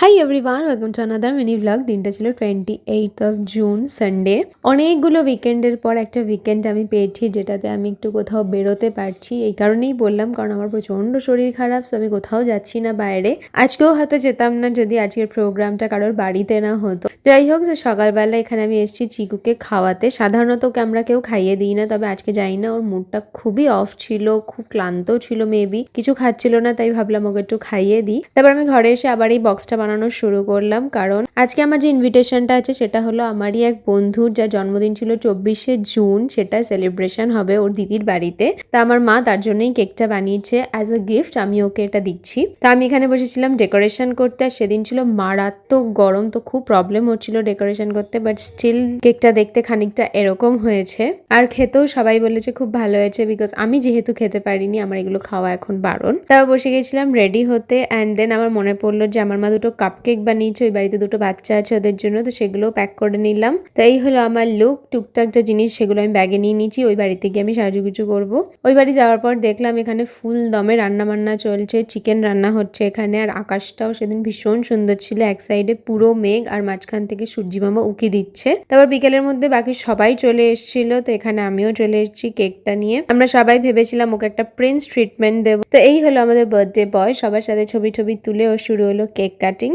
Hi everyone, welcome to another mini blog. দিনটা ছিল 28 June, Sunday. অনেকগুলো উইকেন্ডের পর একটা উইকেন্ড আমি পেয়েছি, যেটাতে আমি একটু কোথাও বেরোতে পারছি। এই কারণেই বললাম, কারণ আমার প্রচণ্ড শরীর খারাপ, তো আমি কোথাও যাচ্ছি না বাইরে। আজকেও হয়তো যেতাম না যদি আজকের প্রোগ্রামটা কারোর বাড়িতে না হতো। যাই হোক, যে সকালবেলা এখানে আমি এসেছি চিকুকে খাওয়াতে। সাধারণত ওকে আমরা কেউ খাইয়ে দিই না, তবে আজকে যাই না, ওর মুডটা খুবই অফ ছিল, খুব ক্লান্ত ছিল, মেবি কিছু খাচ্ছিল না, তাই ভাবলাম ওকে একটু খাইয়ে দিই। তারপর আমি ঘরে এসে আবার এই বক্সটা বানানো শুরু করলাম, কারণ আজকে আমার যে ইনভিটেশনটা আছে সেটা হলো আমারই এক বন্ধুর, যার জন্মদিন ছিল 24শে জুন, সেটার সেলিব্রেশন হবে ওর দিদির বাড়িতে। তা আমার মা তার জন্যই কেকটা বানিয়েছে অ্যাজ আ গিফট, আমি ওকে এটা দিচ্ছি। তা আমি এখানে বসেছিলাম ডেকোরেশন করতে, আর সেদিন ছিল মারাত্মক গরম, তো খুব প্রবলেম হচ্ছিল ডেকোরেশন করতে, বাট স্টিল কেকটা দেখতে খানিকটা এরকম হয়েছে। আর খেতেও সবাই বলেছে খুব ভালো হয়েছে, বিকজ আমি যেহেতু খেতে পারিনি, আমার এগুলো খাওয়া এখন বারণ। তাও বসে গেছিলাম রেডি হতে, অ্যান্ড দেন আমার মনে পড়লো যে আমার মা দুটো কাপ কেক বানিয়েছে, ওই বাড়িতে দুটো বাচ্চা আছে ওদের জন্য, তো সেগুলোও প্যাক করে নিলাম। তো এই হলো আমার লুক। টুকটাক যে জিনিস সেগুলো আমি ব্যাগে নিয়ে নিয়েছি, ওই বাড়িতে গিয়ে আমি সাজুগুজু করবো। ওই বাড়ি যাওয়ার পর দেখলাম এখানে ফুল দমে রান্না বান্না চলছে, চিকেন রান্না হচ্ছে এখানে। আর আকাশটাও সেদিন ভীষণ সুন্দর ছিল, এক সাইডে পুরো মেঘ আর মাঝখান থেকে সূর্যি মামা উকি দিচ্ছে। তারপর বিকেলের মধ্যে বাকি সবাই চলে এসেছিল, তো এখানে আমিও চলে এসেছি কেকটা নিয়ে। আমরা সবাই ভেবেছিলাম ওকে একটা প্রিন্স ট্রিটমেন্ট দেবো। তো এই হলো আমাদের বার্থডে বয়, সবার সাথে ছবি টবি তুলে ও শুরু হলো কেক কাটিং।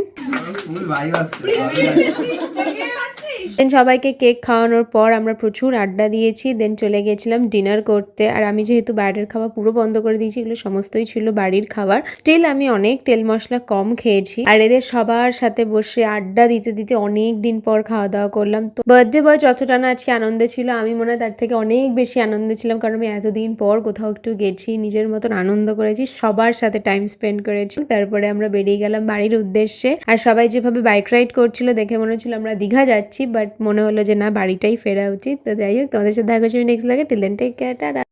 দেন সবাইকে কেক খাওয়ানোর পর আমরা প্রচুর আড্ডা দিয়েছি, দেন চলে গেছিলাম ডিনার করতে। আর আমি যেহেতু বাইরের খাওয়া পুরো বন্ধ করে দিয়েছি, এগুলো সমস্তই ছিল বাড়ির খাবার। স্টিল আমি অনেক তেল মশলা কম খেয়েছি, আর এদের সবার সাথে বসে আড্ডা দিতে দিতে অনেক দিন পর খাওয়া দাওয়া করলাম। তো বার্থডে বয় যতটা না আজকে আনন্দে ছিল, আমি মনে হয় তার থেকে অনেক বেশি আনন্দে ছিলাম, কারণ আমি এতদিন পর কোথাও একটু গেছি, নিজের মতন আনন্দ করেছি, সবার সাথে টাইম স্পেন্ড করেছি। তারপরে আমরা বেরিয়ে গেলাম বাড়ির উদ্দেশ্যে। আর সবাই যেভাবে বাইক রাইড করছিল দেখে মনে হচ্ছিল আমরা দীঘা যাচ্ছি, বাট মনে হলো যে না, বাড়িটাই ফেরা উচিত। তো যাই হোক, তোমাদের সাথে দেখা করছি নেক্সট লাগে। Till then take care, tata.